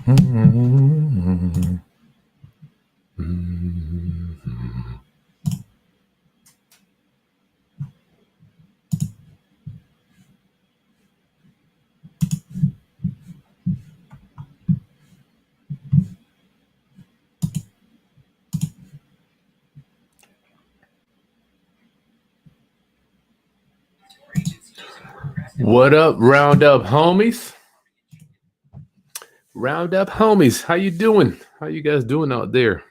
What up, Roundup homies? Roundup homies, how you doing? How you guys doing out there?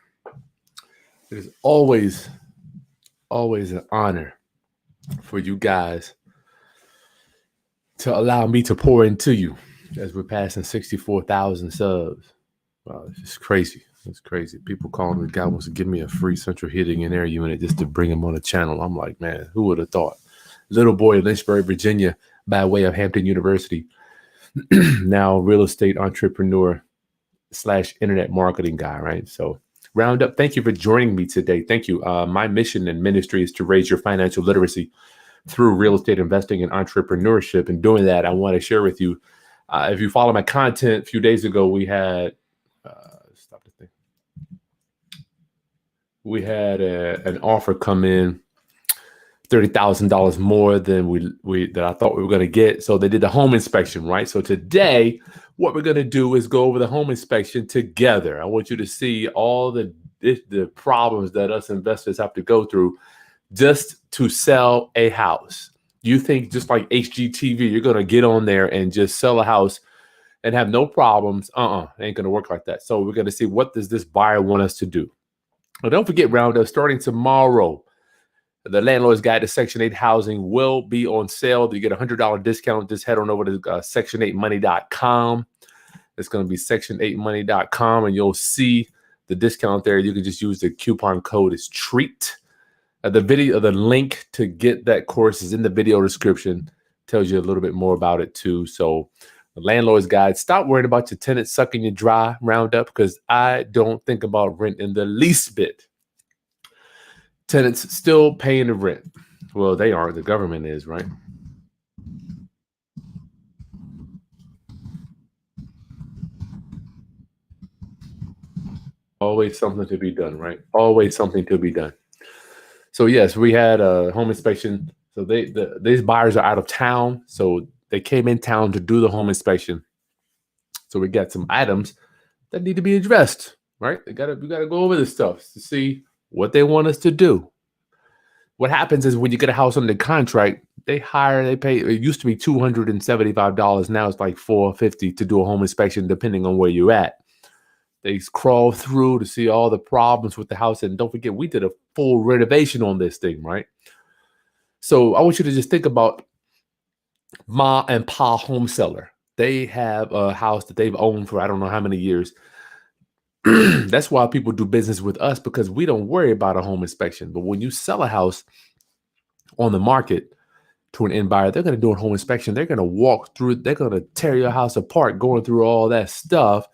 It is always an honor for you guys to allow me to pour into you as we're passing 64,000 subs. Wow, it's just crazy. It's crazy. People calling the guy wants to give me a free central heating and air unit just to bring him on the channel. I'm like, man, who would have thought? Little boy in Lynchburg, Virginia, by way of Hampton University, now real estate entrepreneur / internet marketing guy, right? So Roundup, thank you for joining me today. Thank you. My mission and ministry is to raise your financial literacy through real estate investing and entrepreneurship. And doing that, I want to share with you, if you follow my content, a few days ago, we had, an offer come in, $30,000 more than that I thought we were going to get. So they did the home inspection, right? So today, what we're going to do is go over the home inspection together. I want you to see all the problems that us investors have to go through just to sell a house. You think just like HGTV, you're going to get on there and just sell a house and have no problems? It ain't going to work like that. So we're going to see, what does this buyer want us to do? Well, don't forget, Roundup, starting tomorrow, the Landlord's Guide to Section 8 Housing will be on sale. You get a $100 discount. Just head on over to section8money.com. It's going to be section8money.com, and you'll see the discount there. You can just use the coupon code is TREAT. The link to get that course is in the video description. Tells you a little bit more about it too. So the Landlord's Guide. Stop worrying about your tenants sucking you dry, Roundup, because I don't think about rent in the least bit. Tenants still paying the rent. Well, they aren't. The government is, right? Always something to be done, right? Always something to be done. So yes, we had a home inspection. So these buyers are out of town, so they came in town to do the home inspection. So we got some items that need to be addressed, right? We gotta go over this stuff to see what they want us to do. What happens is when you get a house under contract, they pay. It used to be $275. Now it's like $450 to do a home inspection, depending on where you're at. They crawl through to see all the problems with the house. And don't forget, we did a full renovation on this thing, right? So I want you to just think about Ma and Pa Home Seller. They have a house that they've owned for I don't know how many years. That's why people do business with us, because we don't worry about a home inspection. But when you sell a house on the market to an end buyer, they're going to do a home inspection. They're going to walk through. They're going to tear your house apart, going through all that stuff,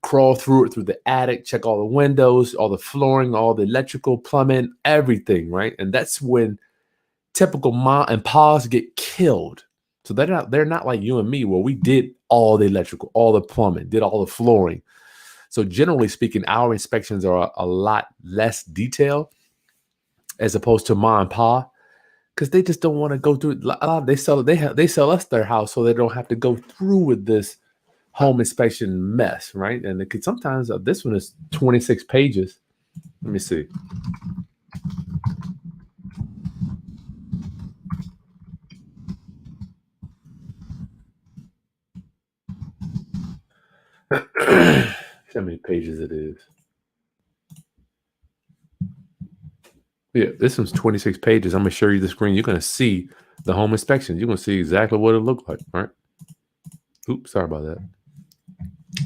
crawl through it, through the attic, check all the windows, all the flooring, all the electrical, plumbing, everything, right? And that's when typical Ma and Pa's get killed. So they're not like you and me, where we did all the electrical, all the plumbing, did all the flooring. So generally speaking, our inspections are a lot less detailed as opposed to Ma and Pa, because they just don't want to go through. They sell us their house so they don't have to go through with this home inspection mess, right? And it could sometimes this one is 26 pages. Let me see. How many pages it is? Yeah, this one's 26 pages. I'm going to show you the screen. You're going to see the home inspection. You're going to see exactly what it looked like, right? Oops, sorry about that.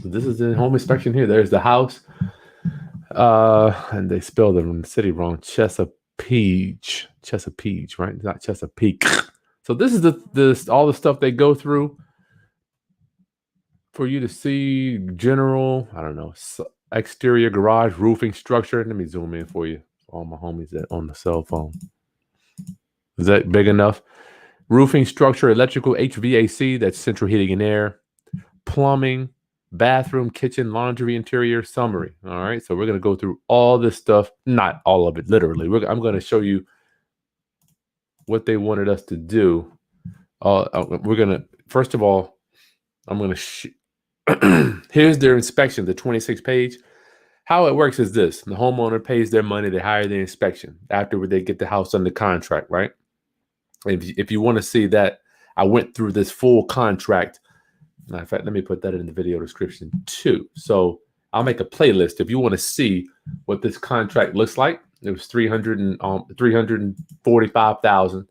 This is the home inspection here. There's the house. And they spelled the city wrong. Chesapeake, right? It's not Chesapeake. So this is all the stuff they go through for you to see. General, I don't know, exterior garage, roofing structure. Let me zoom in for you. All my homies that on the cell phone. Is that big enough? Roofing structure, electrical, HVAC, that's central heating and air, plumbing, bathroom, kitchen, laundry, interior, summary. All right. So we're going to go through all this stuff, not all of it, literally. I'm going to show you what they wanted us to do. We're going to, first of all, I'm going to, here's their inspection, the 26 page. How it works is this. The homeowner pays their money, they hire the inspection after they get the house under contract, right? If you want to see that, I went through this full contract. In fact, let me put that in the video description too. So I'll make a playlist if you want to see what this contract looks like. It was 345,000.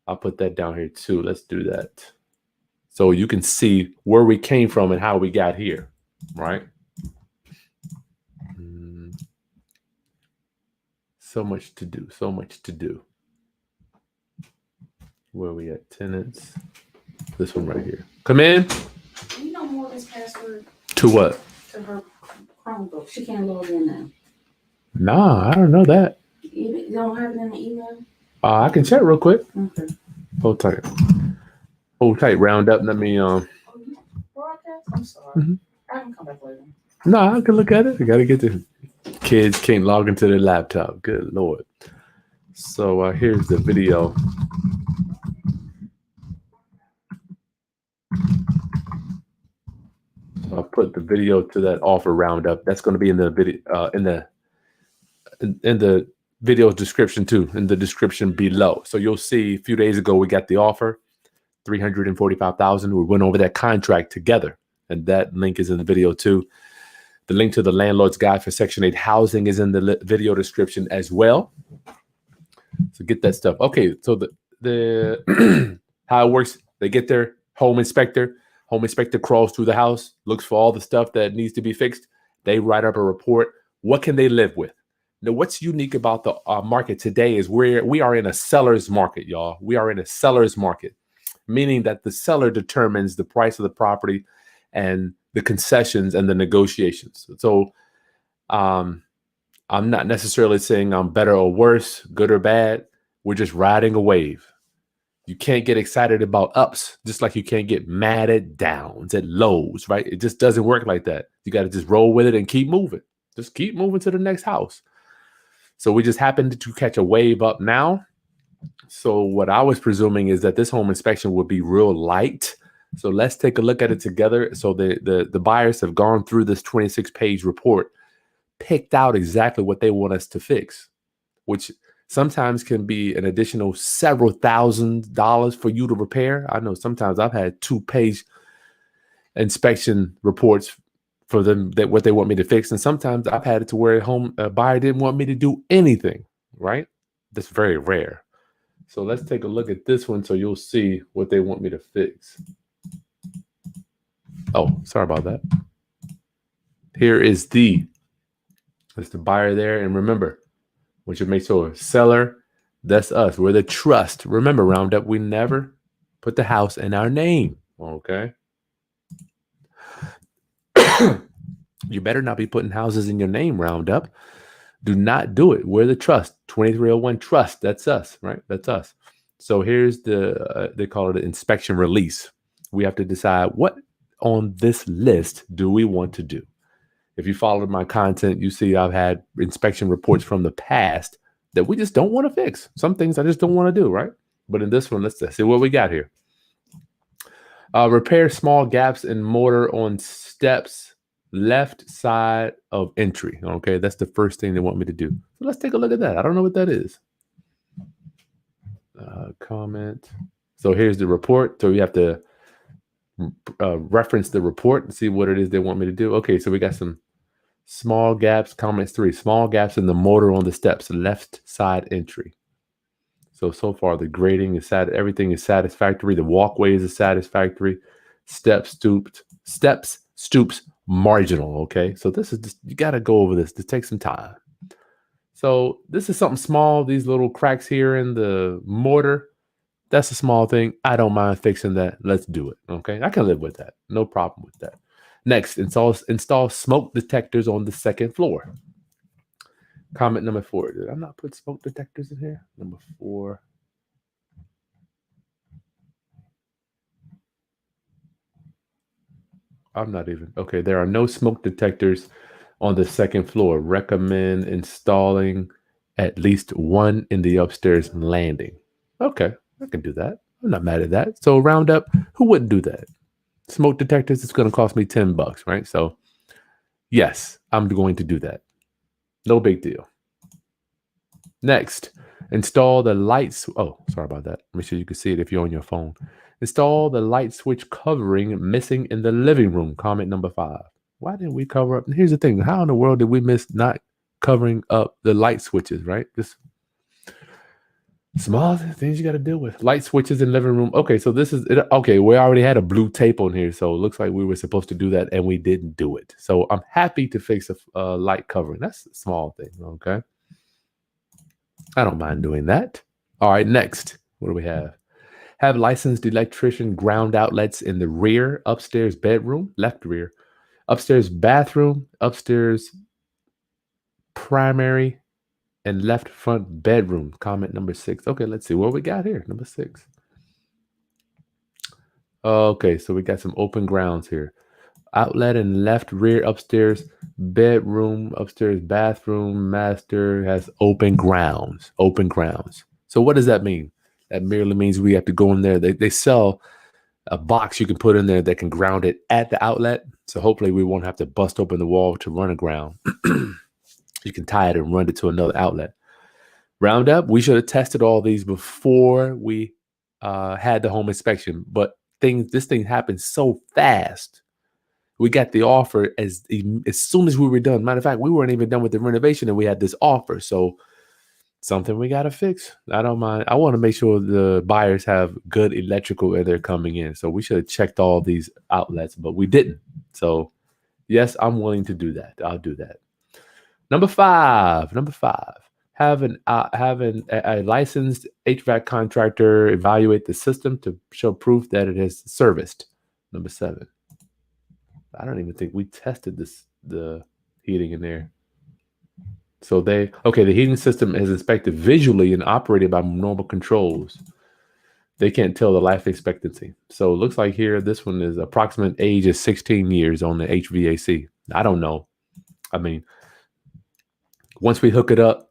I'll put that down here too. Let's do that. So you can see where we came from and how we got here, right? So much to do, so much to do. Where are we at? Tenants. This one right here. Come in. You know Morgan's password? To what? To her Chromebook. She can't log in now. Nah, I don't know that. You don't have it in the email? I can check real quick. Okay. Hold tight. Hold tight, round up. Let me Oh, you broadcast? I'm sorry. I can come back later. No, I can look at it. I gotta get the kids can't log into their laptop. Good Lord. So here's the video. I'll put the video to that offer roundup. That's going to be in the video in the video description too, in the description below. So you'll see a few days ago we got the offer, 345,000. We went over that contract together, and that link is in the video too. The link to the landlord's guide for Section 8 housing is in the video description as well. So get that stuff. Okay, so the how it works, they get their home inspector. Home inspector crawls through the house, looks for all the stuff that needs to be fixed. They write up a report. What can they live with? Now, what's unique about the market today is we are in a seller's market, y'all. We are in a seller's market, meaning that the seller determines the price of the property and the concessions and the negotiations. So I'm not necessarily saying I'm better or worse, good or bad. We're just riding a wave. You can't get excited about ups, just like you can't get mad at downs, at lows, right? It just doesn't work like that. You got to just roll with it and keep moving. Just keep moving to the next house. So we just happened to catch a wave up now. So what I was presuming is that this home inspection would be real light. So let's take a look at it together. So the buyers have gone through this 26-page report, picked out exactly what they want us to fix, which sometimes can be an additional several $1,000s for you to repair. I know sometimes I've had 2-page inspection reports for them that what they want me to fix. And sometimes I've had it to where a buyer didn't want me to do anything, right? That's very rare. So let's take a look at this one so you'll see what they want me to fix. Oh, sorry about that. Here is that's the buyer there. And remember, we should make sure seller, that's us. We're the trust. Remember, Roundup, we never put the house in our name. Okay. You better not be putting houses in your name, Roundup. Do not do it. We're the trust. 2301 trust. That's us, right? That's us. So here's they call it an inspection release. We have to decide what on this list do we want to do. If you followed my content, you see I've had inspection reports from the past that we just don't want to fix. Some things I just don't want to do, right? But in this one, let's see what we got here. Repair small gaps in mortar on steps, left side of entry. Okay, that's the first thing they want me to do. So let's take a look at that. I don't know what that is. Comment. So here's the report. So we have to reference the report and see what it is they want me to do. Okay, so we got some small gaps. Comments 3. Small gaps in the mortar on the steps, left side entry. So far the grading is everything is satisfactory. The walkways is satisfactory. Steps, stoops, marginal. Okay, so this is just, you got to go over this. This takes some time. So this is something small. These little cracks here in the mortar, that's a small thing. I don't mind fixing that. Let's do it. Okay, I can live with that. No problem with that. Next, install smoke detectors on the second floor. Comment number 4. Did I not put smoke detectors in here? Number 4. I'm not even. Okay, there are no smoke detectors on the second floor. Recommend installing at least one in the upstairs landing. Okay, I can do that. I'm not mad at that. So round up, who wouldn't do that? Smoke detectors, it's going to cost me $10, right? So yes, I'm going to do that. No big deal. Next, install the lights. Oh, sorry about that. Make sure you can see it if you're on your phone. Install the light switch covering missing in the living room. Comment number 5. Why didn't we cover up? And here's the thing: how in the world did we miss not covering up the light switches? Right, just small things you got to deal with. Light switches in living room. Okay, so this is it. Okay, we already had a blue tape on here, so it looks like we were supposed to do that and we didn't do it. So I'm happy to fix a light covering. That's a small thing. Okay, I don't mind doing that. All right, next, what do we have? Have licensed electrician ground outlets in the rear upstairs bedroom, left rear, upstairs bathroom, upstairs primary, and left front bedroom. Comment number 6. Okay, let's see what we got here. Number 6. Okay, so we got some open grounds here. Outlet in left rear upstairs bedroom, upstairs bathroom, master has open grounds. Open grounds. So what does that mean? That merely means we have to go in there. They sell a box you can put in there that can ground it at the outlet. So hopefully we won't have to bust open the wall to run a ground. You can tie it and run it to another outlet. Round up, we should have tested all these before we had the home inspection, but this thing happened so fast. We got the offer as soon as we were done. Matter of fact, we weren't even done with the renovation and we had this offer. So something we got to fix. I don't mind. I want to make sure the buyers have good electrical when they're coming in. So we should have checked all these outlets, but we didn't. So yes, I'm willing to do that. I'll do that. Number 5. Have a licensed HVAC contractor evaluate the system to show proof that it is serviced. Number 7. I don't even think we tested the heating in there. So the heating system is inspected visually and operated by normal controls. They can't tell the life expectancy. So it looks like here, this one is approximate age is 16 years on the HVAC. I don't know. I mean, once we hook it up,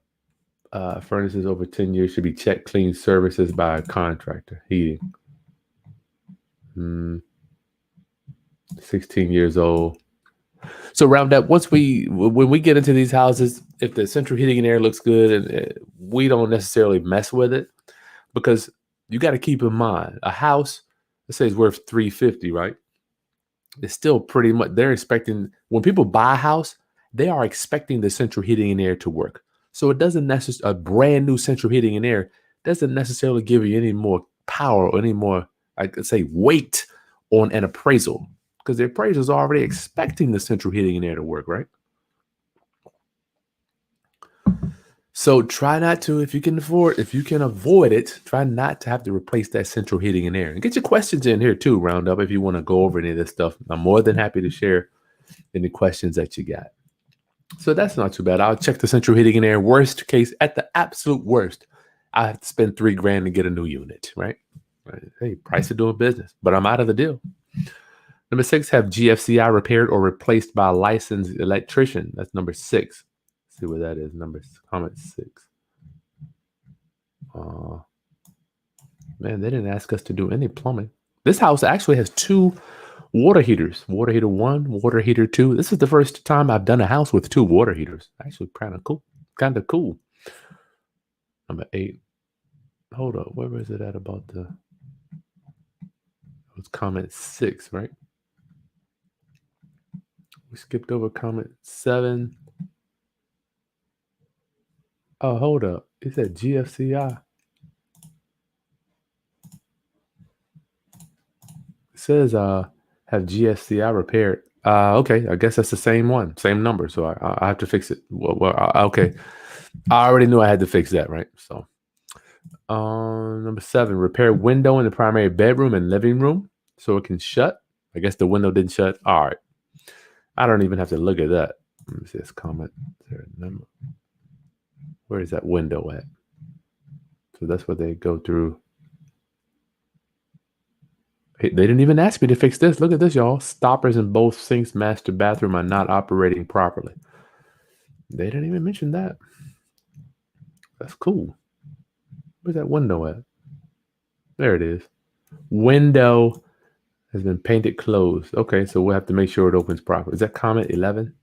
furnaces over 10 years should be checked clean services by a contractor. Heating. 16 years old. So round up, when we get into these houses, if the central heating and air looks good, and we don't necessarily mess with it, because you got to keep in mind a house, let's say, is worth $350, right? It's still pretty much they're expecting when people buy a house, they are expecting the central heating and air to work. So it doesn't necessarily a brand new central heating and air doesn't necessarily give you any more power or any more, I could say, weight on an appraisal. Because the appraiser is already expecting the central heating and air to work, right? So try not to, if you can avoid it, try not to have to replace that central heating and air. And get your questions in here too, Roundup, if you want to go over any of this stuff. I'm more than happy to share any questions that you got. So that's not too bad. I'll check the central heating and air. Worst case, at the absolute worst, I have to spend $3,000 to get a new unit, right? Hey, price of doing business, but I'm out of the deal. Number 6, have GFCI repaired or replaced by a licensed electrician. That's number 6. Let's see what that is. Comment 6. Man, they didn't ask us to do any plumbing. This house actually has 2 water heaters. Water heater 1, water heater 2. This is the first time I've done a house with 2 water heaters. Actually, kind of cool. Number 8. Hold up. Where is it at about the... It was comment 6, right? We skipped over comment 7. Oh, hold up. It said GFCI. It says have GFCI repaired. Okay, I guess that's the same one, same number. So I have to fix it. Okay. I already knew I had to fix that, right? So number 7, repair window in the primary bedroom and living room so it can shut. I guess the window didn't shut. All right. I don't even have to look at that. Let me see this comment. Is there a number? Where is that window at? So that's what they go through. Hey, they didn't even ask me to fix this. Look at this, y'all. Stoppers in both sinks, master bathroom are not operating properly. They didn't even mention that. That's cool. Where's that window at? There it is. Window has been painted closed. Okay, so we'll have to make sure it opens properly. Is that comment 11?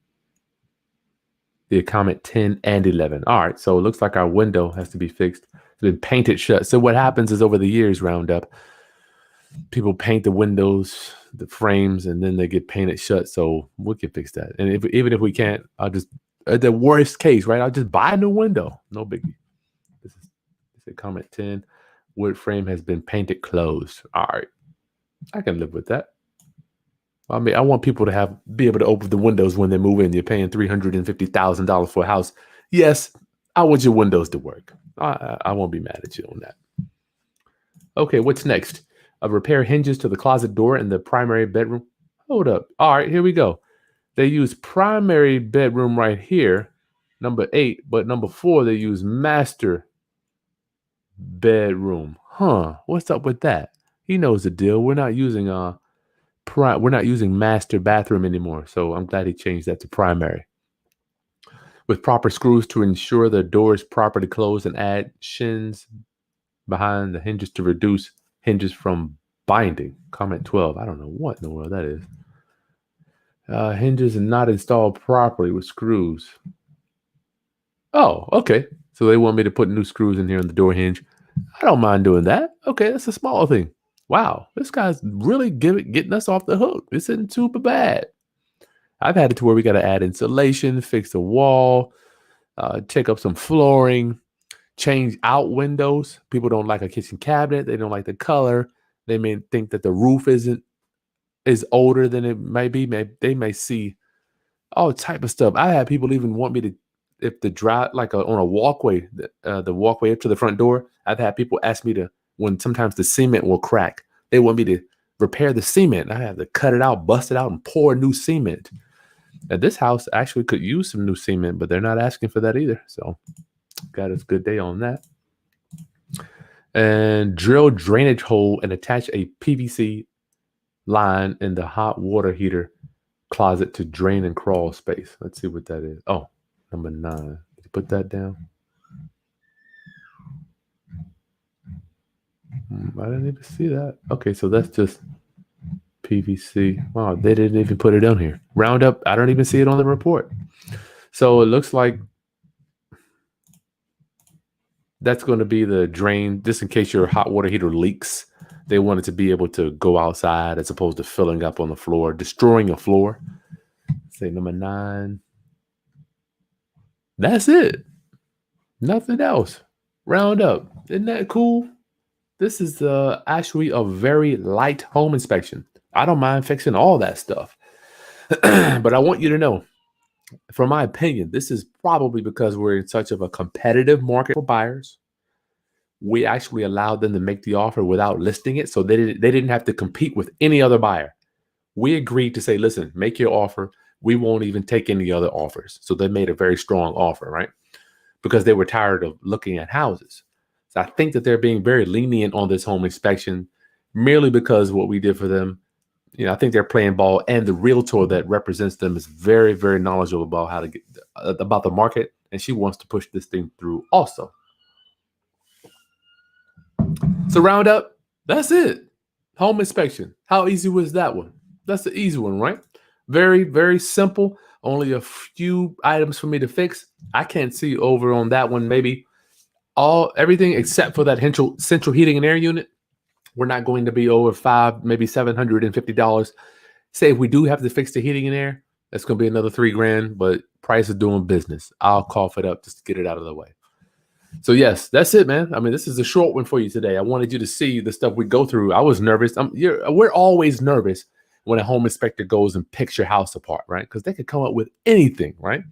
The comment 10 and 11. All right, so it looks like our window has to be fixed. It's been painted shut. So what happens is over the years, Roundup, people paint the windows, the frames, and then they get painted shut. So we can fix that. And even if we can't, I'll just, at the worst case, right, I'll just buy a new window. No biggie. This is comment 10. Wood frame has been painted closed. All right. I can live with that. I mean, I want people to be able to open the windows when they move in. You're paying $350,000 for a house. Yes, I want your windows to work. I won't be mad at you on that. Okay, what's next? Repair hinges to the closet door in the primary bedroom. Hold up. All right, here we go. They use primary bedroom right here, number 8, but number 4 they use master bedroom. Huh? What's up with that? He knows the deal. We're not using master bathroom anymore. So I'm glad he changed that to primary. With proper screws to ensure the door is properly closed and add shins behind the hinges to reduce hinges from binding. Comment 12. I don't know what in the world that is. Hinges are not installed properly with screws. Oh, okay. So they want me to put new screws in here on the door hinge. I don't mind doing that. Okay, that's a small thing. Wow, this guy's really getting us off the hook. This isn't super bad. I've had it to where we got to add insulation, fix the wall, take up some flooring, change out windows. People don't like a kitchen cabinet. They don't like the color. They may think that the roof is older than it might be. They may see all type of stuff. I had people even want me to, if the drive, like on a walkway, the walkway up to the front door, I've had people ask me to, when sometimes the cement will crack, they want me to repair the cement. I have to cut it out, bust it out, and pour new cement. And this house actually could use some new cement, but they're not asking for that either. So got us a good day on that. And drill drainage hole and attach a PVC line in the hot water heater closet to drain and crawl space. Let's see what that is. Oh, number 9. Did you put that down? I didn't even see that. Okay, so that's just PVC. Wow, they didn't even put it on here. Roundup, I don't even see it on the report. So it looks like that's going to be the drain, just in case your hot water heater leaks. They want it to be able to go outside as opposed to filling up on the floor, destroying a floor. Say number 9. That's it. Nothing else. Roundup. Isn't that cool? This is actually a very light home inspection. I don't mind fixing all that stuff. But I want you to know, from my opinion, this is probably because we're in such of a competitive market for buyers. We actually allowed them to make the offer without listing it, so they didn't have to compete with any other buyer. We agreed to say, listen, make your offer. We won't even take any other offers. So they made a very strong offer, right? Because they were tired of looking at houses. So I think that they're being very lenient on this home inspection merely because what we did for them. I think they're playing ball, and the realtor that represents them is very, very knowledgeable about how to get about the market, and she wants to push this thing through also. So Roundup, that's it. Home inspection. How easy was that one? That's the easy one, right? Very, very simple. Only a few items for me to fix. I can't see over on that one. Maybe everything except for that central heating and air unit. We're not going to be over $500, maybe $750. Say if we do have to fix the heating and air, that's going to be another $3,000. But price of doing business, I'll cough it up just to get it out of the way. So yes, that's it, man. I mean, this is a short one for you today. I wanted you to see the stuff we go through. I was nervous. We're always nervous when a home inspector goes and picks your house apart, right? Because they could come up with anything, right?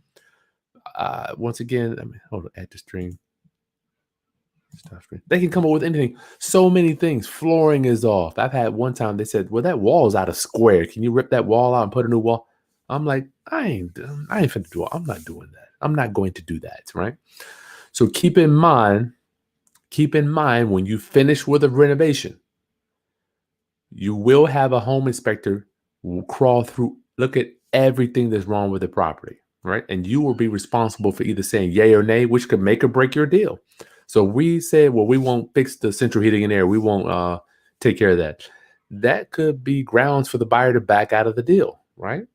Once again, hold on, add to stream. They can come up with anything. So many things. Flooring is off. I've had one time they said, well, that wall is out of square. Can you rip that wall out and put a new wall? I'm like, I ain't finna do it. I'm not doing that. I'm not going to do that, right? So keep in mind when you finish with a renovation, you will have a home inspector will crawl through, look at everything that's wrong with the property, right? And you will be responsible for either saying yay or nay, which could make or break your deal. So we said, well, we won't fix the central heating and air. We won't take care of that. That could be grounds for the buyer to back out of the deal, right?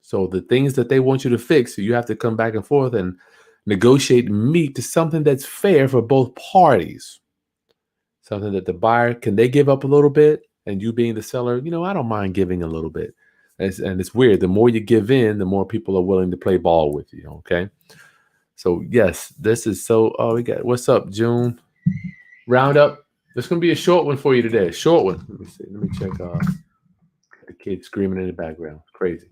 So the things that they want you to fix, you have to come back and forth and negotiate and meet to something that's fair for both parties. Something that the buyer, can they give up a little bit? And you being the seller, I don't mind giving a little bit. And it's weird. The more you give in, the more people are willing to play ball with you. Okay. So yes, this is so. Oh, we got. What's up, June? Roundup. There's gonna be a short one for you today. Short one. Let me see. Let me check. The kid screaming in the background. Crazy.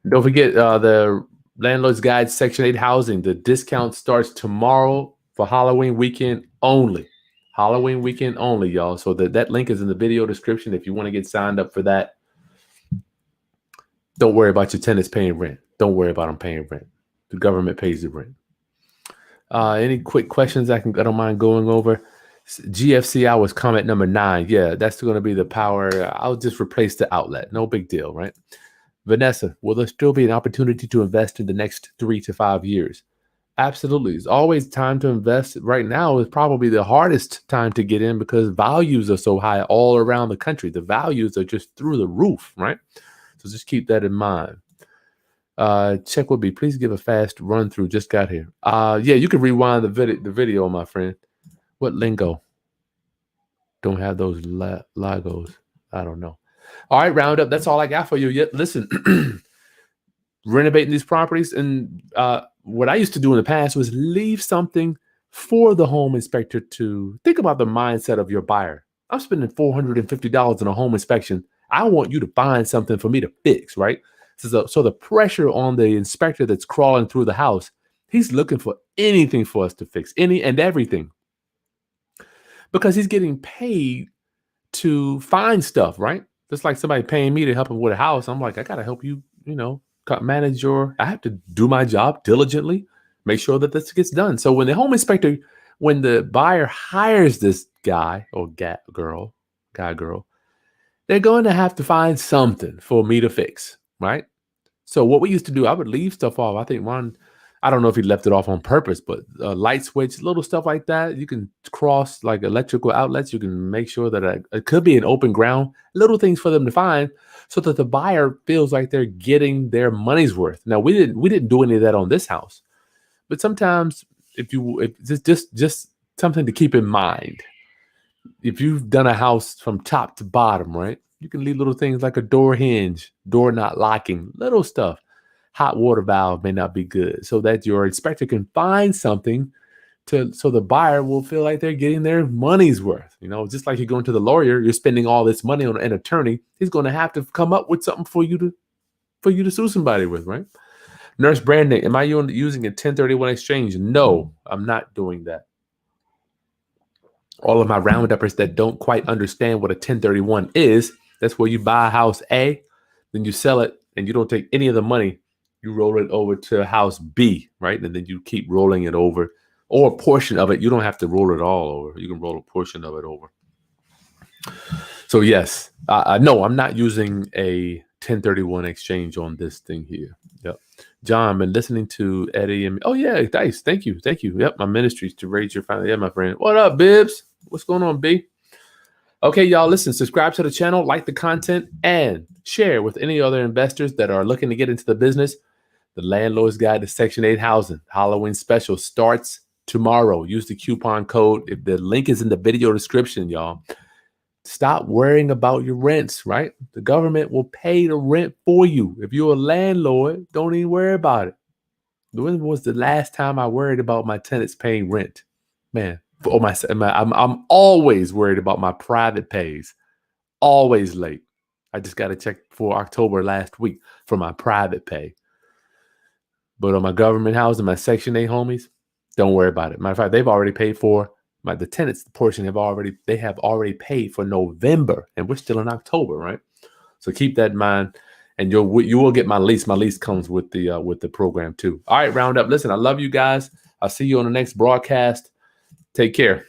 Don't forget the Landlord's Guide Section 8 housing. The discount starts tomorrow for Halloween weekend only. Halloween weekend only, y'all. So that link is in the video description if you want to get signed up for that. Don't worry about your tenants paying rent. Don't worry about them paying rent. The government pays the rent. Any quick questions I don't mind going over? GFC hours comment number 9. Yeah, that's going to be the power. I'll just replace the outlet. No big deal, right? Vanessa, will there still be an opportunity to invest in the next 3 to 5 years? Absolutely. It's always time to invest. Right now is probably the hardest time to get in because values are so high all around the country. The values are just through the roof, right? So just keep that in mind. Check with me. Please give a fast run through. Just got here. Yeah, you can rewind the video, my friend. What lingo? Don't have those logos. I don't know. All right, Roundup. That's all I got for you. Yet, listen, renovating these properties and what I used to do in the past was leave something for the home inspector to think about the mindset of your buyer. I'm spending $450 on a home inspection. I want you to find something for me to fix, right? So the pressure on the inspector that's crawling through the house, he's looking for anything for us to fix, any and everything. Because he's getting paid to find stuff, right? Just like somebody paying me to help him with a house. I'm like, I got to help you, manage I have to do my job diligently, make sure that this gets done. So when the home inspector, when the buyer hires this guy or girl, they're going to have to find something for me to fix, right? So what we used to do, I would leave stuff off. I think I don't know if he left it off on purpose, but light switch, little stuff like that. You can cross like electrical outlets. You can make sure that it could be an open ground, little things for them to find so that the buyer feels like they're getting their money's worth. Now, we didn't do any of that on this house, but sometimes if just something to keep in mind. If you've done a house from top to bottom, right? You can leave little things like a door hinge, door not locking, little stuff. Hot water valve may not be good, so that your inspector can find something so the buyer will feel like they're getting their money's worth. Just like you're going to the lawyer, you're spending all this money on an attorney. He's going to have to come up with something for you to sue somebody with, right? Nurse Branding, am I using a 1031 exchange? No, I'm not doing that. All of my rounduppers that don't quite understand what a 1031 is, that's where you buy a house A, then you sell it, and you don't take any of the money. You roll it over to house B, right? And then you keep rolling it over, or a portion of it. You don't have to roll it all over. You can roll a portion of it over. So yes, no, I'm not using a 1031 exchange on this thing here. Yep. John, been listening to Eddie and oh yeah, nice. Thank you. Yep, my ministry is to raise your family. Yeah, my friend. What up, Bibbs? What's going on, B? Okay, y'all, listen, subscribe to the channel, like the content, and share with any other investors that are looking to get into the business. The Landlord's Guide to Section 8 housing Halloween special starts tomorrow. Use the coupon code. If the link is in the video description, y'all. Stop worrying about your rents, right? The government will pay the rent for you. If you're a landlord, don't even worry about it. When was the last time I worried about my tenants paying rent? Man, I'm always worried about my private pays. Always late. I just got to check for October last week for my private pay. But on my government housing, my Section 8 homies, don't worry about it. Matter of fact, they've already paid for the tenants portion have already paid for November, and we're still in October, right? So keep that in mind, and you will get my lease. My lease comes with the program too. All right, Roundup. Listen, I love you guys. I'll see you on the next broadcast. Take care.